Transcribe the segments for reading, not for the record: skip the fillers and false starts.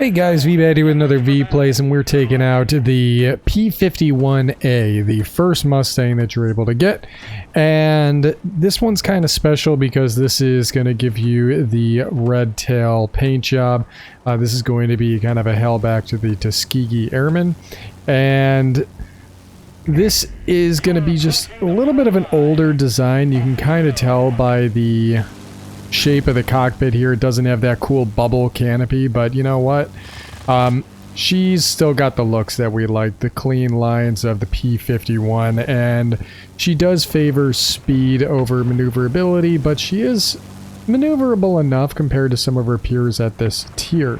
Hey guys, Veebat here with another V-Plays, and we're taking out the P-51A, the first Mustang that you're able to get. And this one's kind of special because this is going to give you the red tail paint job. This is going to be kind of a hellback to the Tuskegee Airmen. And this is going to be just a little bit of an older design. You can kind of tell by the shape of the cockpit here. It doesn't have that cool bubble canopy, but you know what? She's still got the looks that we like, the clean lines of the P-51, and she does favor speed over maneuverability, but she is maneuverable enough compared to some of her peers at this tier.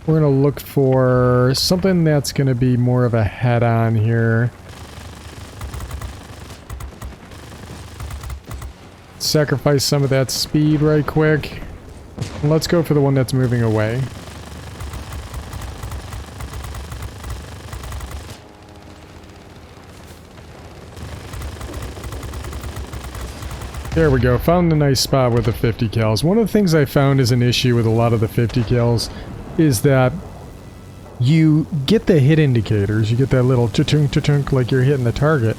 We're going to look for something that's going to be more of a head-on here. Sacrifice some of that speed right quick. And let's go for the one that's moving away. There we go. Found a nice spot with the 50 kills. One of the things I found is an issue with a lot of the 50 kills is that you get the hit indicators. You get that little cha-chunk, cha-chunk like you're hitting the target.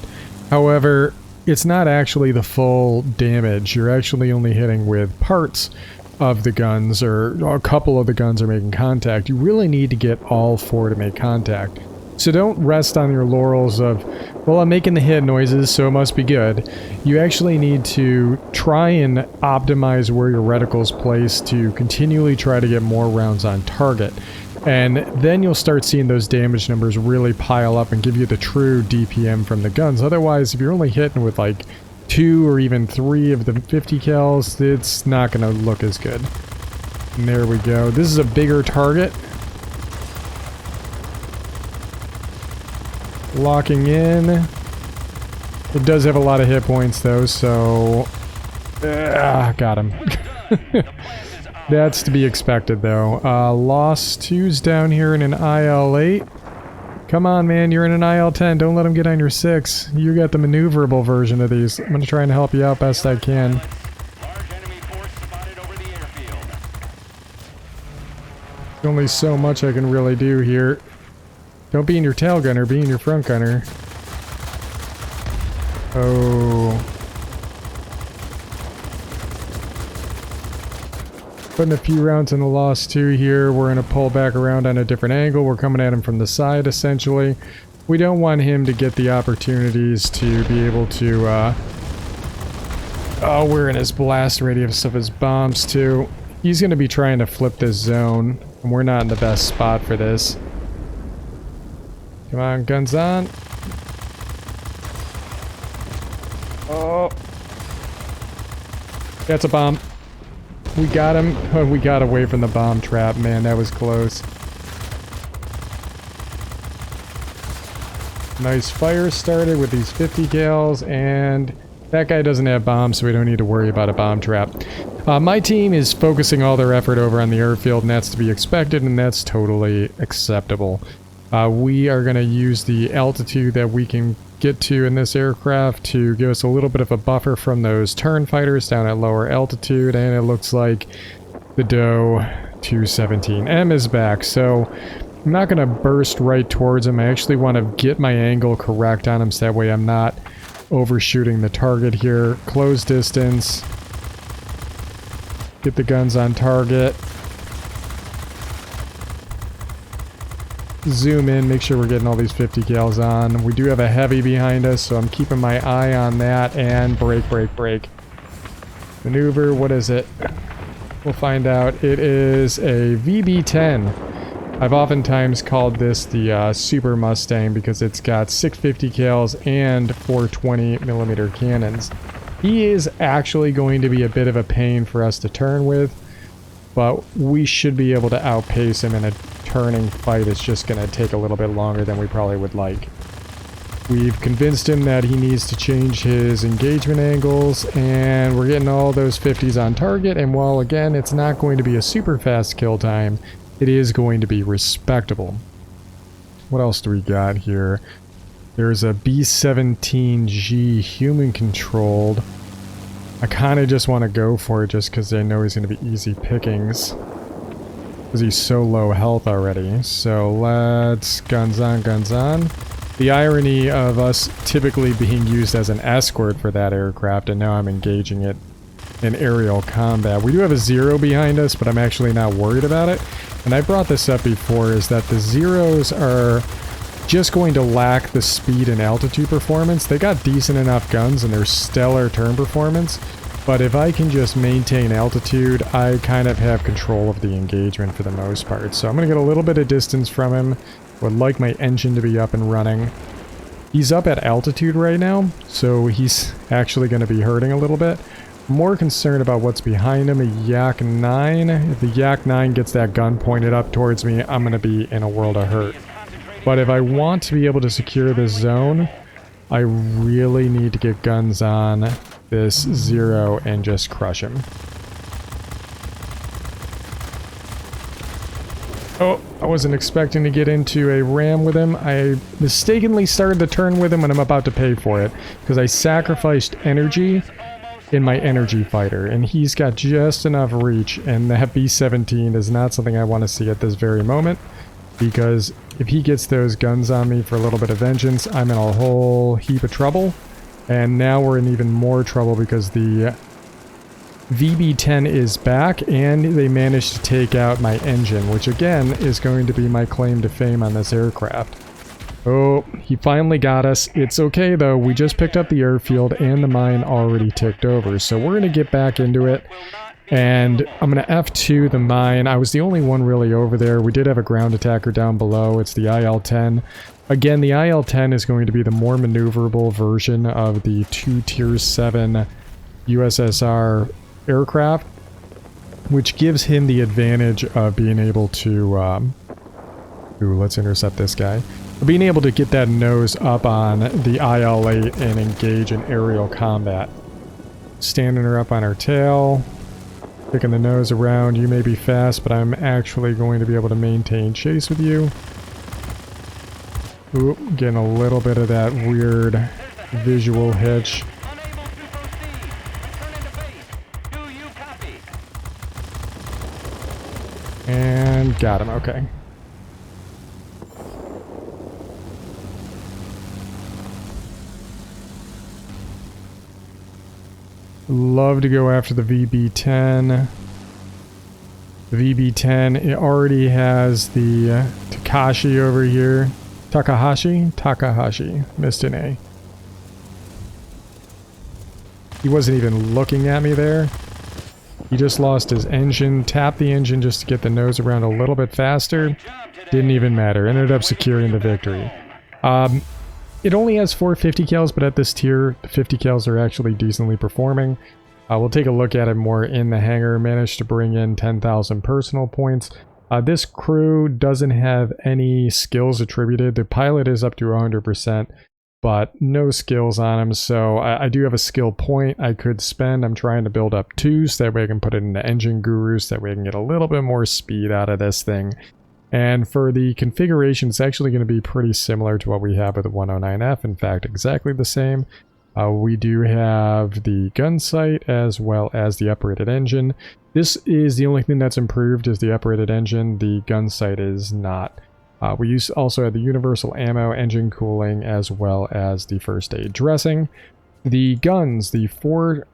However, it's not actually the full damage. You're actually only hitting with parts of the guns, or a couple of the guns are making contact. You really need to get all four to make contact. So don't rest on your laurels of, well, I'm making the hit noises, so it must be good. You actually need to try and optimize where your reticle's placed to continually try to get more rounds on target. And then you'll start seeing those damage numbers really pile up and give you the true DPM from the guns. Otherwise, if you're only hitting with like 2 or even 3 of the 50 kills, it's not going to look as good. And there we go. This is a bigger target. Locking in. It does have a lot of hit points though, so... got him. That's to be expected, though. Lost 2's down here in an IL-8. Come on, man, you're in an IL-10. Don't let him get on your 6. You got the maneuverable version of these. I'm going to try and help you out best I can. There's only so much I can really do here. Don't be in your tail gunner, be in your front gunner. Oh... Putting a few rounds in the Lost 2 here. We're going to pull back around on a different angle. We're coming at him from the side, essentially. We don't want him to get the opportunities to be able to... Oh, we're in his blast radius of his bombs, too. He's going to be trying to flip this zone, and we're not in the best spot for this. Come on, guns on. Oh. That's a bomb. We got him. Oh, we got away from the bomb trap. Man, that was close. Nice fire started with these 50 kills, and that guy doesn't have bombs, so we don't need to worry about a bomb trap. My team is focusing all their effort over on the airfield, and that's to be expected, and that's totally acceptable. We are going to use the altitude that we can get to in this aircraft to give us a little bit of a buffer from those turn fighters down at lower altitude, and it looks like the Doe 217M is back, so I'm not going to burst right towards him. I actually want to get my angle correct on him so that way I'm not overshooting the target here. Close distance, get the guns on target, zoom in, make sure we're getting all these 50 cals on. We do have a heavy behind us, so I'm keeping my eye on that, and brake, brake, brake. Maneuver, what is it? We'll find out. It is a VB-10. I've oftentimes called this the Super Mustang because it's got 650 cals and 420mm cannons. He is actually going to be a bit of a pain for us to turn with, but we should be able to outpace him in a turning fight. It's just going to take a little bit longer than we probably would like. We've convinced him that he needs to change his engagement angles, and we're getting all those 50s on target, and while again it's not going to be a super fast kill time, it is going to be respectable. What else do we got here? There's a B-17G human controlled. I kind of just want to go for it just because I know he's going to be easy pickings. because he's so low health already. So let's guns on, guns on. The irony of us typically being used as an escort for that aircraft, and now I'm engaging it in aerial combat. We do have a Zero behind us, but I'm actually not worried about it. And I brought this up before, is that the Zeros are just going to lack the speed and altitude performance. They got decent enough guns and they're stellar turn performance, but if I can just maintain altitude, I kind of have control of the engagement for the most part. So I'm going to get a little bit of distance from him. Would like my engine to be up and running. He's up at altitude right now, so he's actually going to be hurting a little bit. More concerned about what's behind him, a Yak 9. If the Yak 9 gets that gun pointed up towards me, I'm going to be in a world of hurt. But if I want to be able to secure this zone, I really need to get guns on this Zero and just crush him. Oh, I wasn't expecting to get into a ram with him. I mistakenly started the turn with him and I'm about to pay for it, because I sacrificed energy in my energy fighter, and he's got just enough reach, and that B-17 is not something I want to see at this very moment, because if he gets those guns on me for a little bit of vengeance, I'm in a whole heap of trouble. And now we're in even more trouble because the VB-10 is back and they managed to take out my engine, which again is going to be my claim to fame on this aircraft. Oh, he finally got us. It's okay though, we just picked up the airfield and the mine already ticked over, so we're going to get back into it. And I'm going to F2 the mine. I was the only one really over there. We did have a ground attacker down below. It's the IL-10. Again, the IL-10 is going to be the more maneuverable version of the two Tier 7 USSR aircraft, which gives him the advantage of being able to... ooh, let's intercept this guy. Being able to get that nose up on the IL-8 and engage in aerial combat. Standing her up on her tail. Picking the nose around. You may be fast, but I'm actually going to be able to maintain chase with you. Ooh, getting a little bit of that weird visual hitch. And got him, okay. Love to go after the VB-10. The VB-10, it already has the Takahashi over here. Takahashi. Missed an A. He wasn't even looking at me there. He just lost his engine. Tapped the engine just to get the nose around a little bit faster. Didn't even matter. Ended up securing the victory. It only has 4 50 cals, but at this tier, the 50 cals are actually decently performing. We'll take a look at it more in the hangar. Managed to bring in 10,000 personal points. This crew doesn't have any skills attributed. The pilot is up to 100%, but no skills on him. So I do have a skill point I could spend. I'm trying to build up 2, so that way I can put it into Engine Guru, so that way I can get a little bit more speed out of this thing. And for the configuration, it's actually going to be pretty similar to what we have with the 109F. In fact, exactly the same. We do have the gun sight as well as the uprated engine. This is the only thing that's improved is the uprated engine. The gun sight is not. We also have the universal ammo, engine cooling, as well as the first aid dressing. The guns, the 4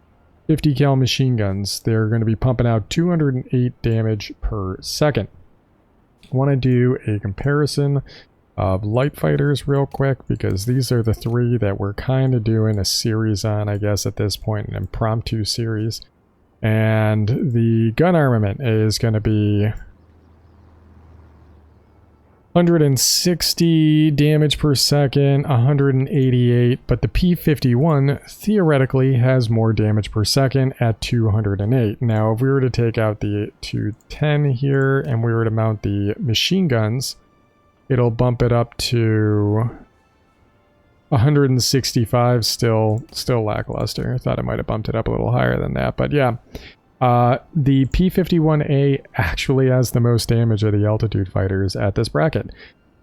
50 cal machine guns, they're going to be pumping out 208 damage per second. I want to do a comparison of light fighters real quick, because these are the 3 that we're kind of doing a series on, I guess at this point, an impromptu series. And the gun armament is going to be 160 damage per second, 188, but the P-51 theoretically has more damage per second at 208. Now, if we were to take out the 210 here and we were to mount the machine guns, it'll bump it up to 165, still lackluster. I thought I might have bumped it up a little higher than that, but yeah. The P-51A actually has the most damage of the altitude fighters at this bracket,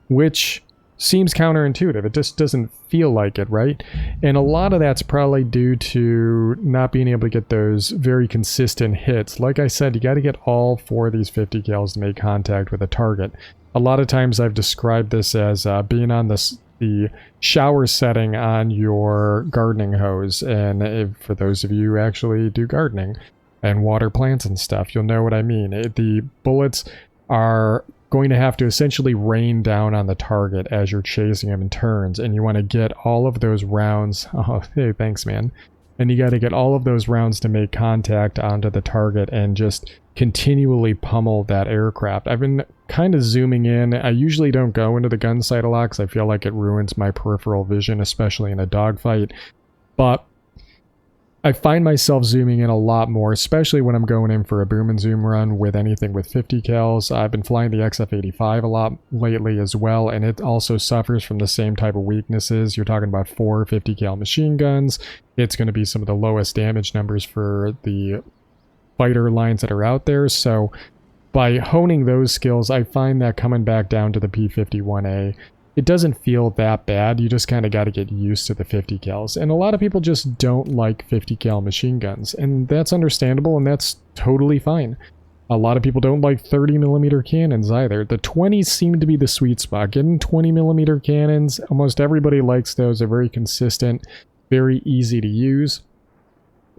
which seems counterintuitive. It just doesn't feel like it, right? And a lot of that's probably due to not being able to get those very consistent hits. Like I said, you got to get all 4 of these 50 cals to make contact with a target. A lot of times I've described this as being on the shower setting on your gardening hose. And for those of you who actually do gardening and water plants and stuff, you'll know what I mean. The bullets are going to have to essentially rain down on the target as you're chasing them in turns, and you want to get all of those rounds. Oh, hey, thanks, man. And you got to get all of those rounds to make contact onto the target and just continually pummel that aircraft. I've been kind of zooming in. I usually don't go into the gun sight a lot because I feel like it ruins my peripheral vision, especially in a dogfight. But I find myself zooming in a lot more, especially when I'm going in for a boom and zoom run with anything with 50 cals. I've been flying the XF-85 a lot lately as well, and it also suffers from the same type of weaknesses. You're talking about 4 50 cal machine guns. It's going to be some of the lowest damage numbers for the fighter lines that are out there. So by honing those skills, I find that coming back down to the P-51A, it doesn't feel that bad. You just kind of got to get used to the 50 cals. And a lot of people just don't like 50 cal machine guns, and that's understandable, and that's totally fine. A lot of people don't like 30mm cannons either. The 20s seem to be the sweet spot. Getting 20mm cannons, almost everybody likes those. They're very consistent, very easy to use.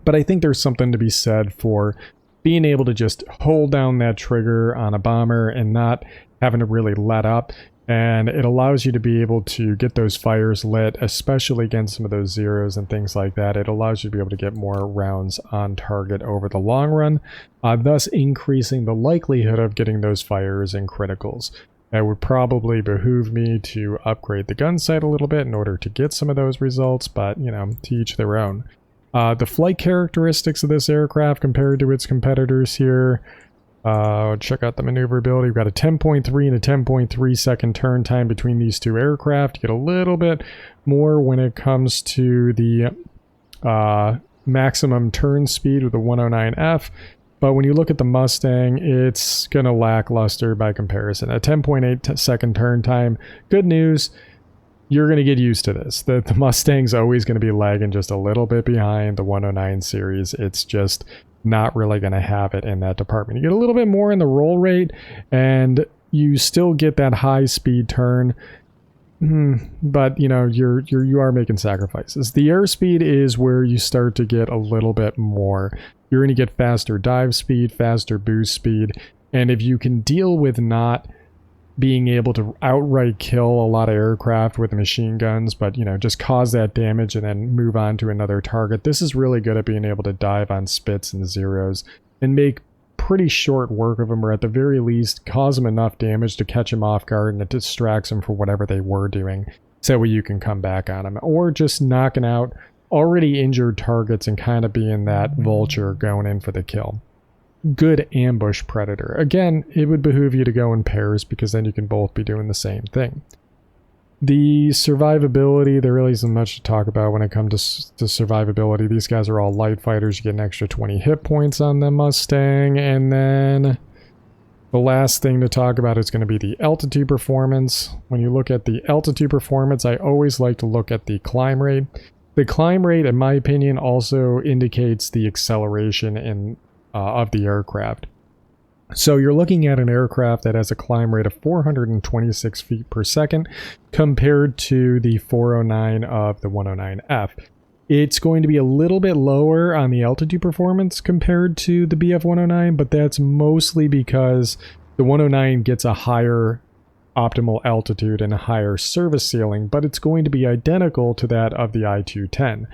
But I think there's something to be said for being able to just hold down that trigger on a bomber and not having to really let up. And it allows you to be able to get those fires lit, especially against some of those zeros and things like that. It allows you to be able to get more rounds on target over the long run, thus increasing the likelihood of getting those fires and criticals. It would probably behoove me to upgrade the gun sight a little bit in order to get some of those results, but, you know, to each their own. The flight characteristics of this aircraft compared to its competitors here. Check out the maneuverability. We've got a 10.3 and a 10.3 second turn time between these two aircraft. You get a little bit more when it comes to the maximum turn speed with the 109F. But when you look at the Mustang, it's going to lackluster by comparison. A 10.8 second turn time. Good news, you're going to get used to this. The Mustang's always going to be lagging just a little bit behind the 109 series. It's just not really going to have it in that department. You get a little bit more in the roll rate, and you still get that high speed turn. But, you know, you are making sacrifices. The airspeed is where you start to get a little bit more. You're going to get faster dive speed, faster boost speed, and if you can deal with not being able to outright kill a lot of aircraft with machine guns, but, you know, just cause that damage and then move on to another target, this is really good at being able to dive on spits and zeros and make pretty short work of them, or at the very least cause them enough damage to catch them off guard and it distracts them from whatever they were doing, so you can come back on them, or just knocking out already injured targets and kind of being that vulture going in for the kill. Good ambush predator. Again, it would behoove you to go in pairs because then you can both be doing the same thing. The survivability, there really isn't much to talk about when it comes to survivability. These guys are all light fighters. You get an extra 20 hit points on the Mustang. And then the last thing to talk about is going to be the altitude performance. When you look at the altitude performance, I always like to look at the climb rate. The climb rate, in my opinion, also indicates the acceleration of the aircraft. So you're looking at an aircraft that has a climb rate of 426 feet per second compared to the 409 of the 109F. It's going to be a little bit lower on the altitude performance compared to the BF-109, but that's mostly because the 109 gets a higher optimal altitude and a higher service ceiling, but it's going to be identical to that of the I-210.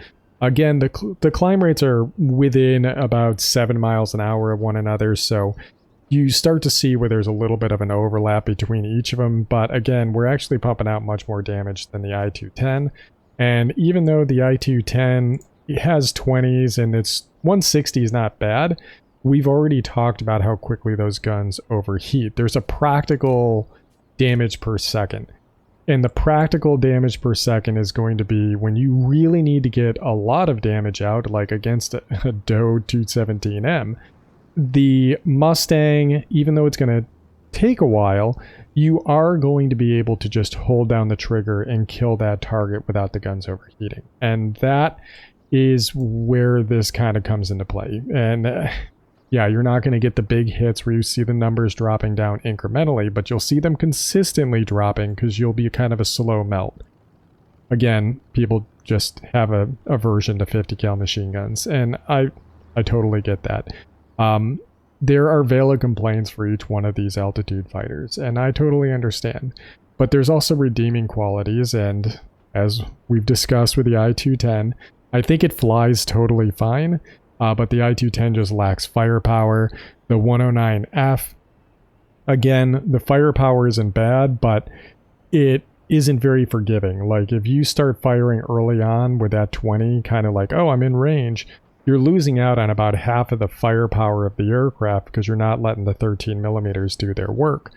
Again, the climb rates are within about 7 miles an hour of one another, so you start to see where there's a little bit of an overlap between each of them, but again, we're actually pumping out much more damage than the I-210, and even though the I-210 has 20s and its 160 is not bad, we've already talked about how quickly those guns overheat. There's a practical damage per second. And the practical damage per second is going to be when you really need to get a lot of damage out, like against a Doe 217M. The Mustang, even though it's going to take a while, you are going to be able to just hold down the trigger and kill that target without the guns overheating. And that is where this kind of comes into play. And yeah, you're not going to get the big hits where you see the numbers dropping down incrementally, but you'll see them consistently dropping because you'll be kind of a slow melt. Again, people just have a aversion to 50 cal machine guns, and I totally get that. There are valid complaints for each one of these altitude fighters, and I totally understand. But there's also redeeming qualities, and as we've discussed with the I-210, I think it flies totally fine, but the I-210 just lacks firepower. The 109F, again, the firepower isn't bad, but it isn't very forgiving. Like, if you start firing early on with that 20, kind of like, oh, I'm in range, you're losing out on about half of the firepower of the aircraft because you're not letting the 13 millimeters do their work.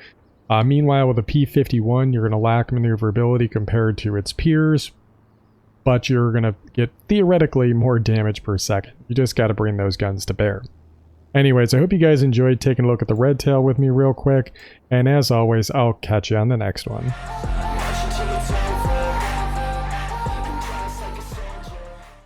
Meanwhile, with a P-51, you're going to lack maneuverability compared to its peers, but you're going to get theoretically more damage per second. You just got to bring those guns to bear. Anyways, I hope you guys enjoyed taking a look at the Red Tail with me real quick, and as always, I'll catch you on the next one.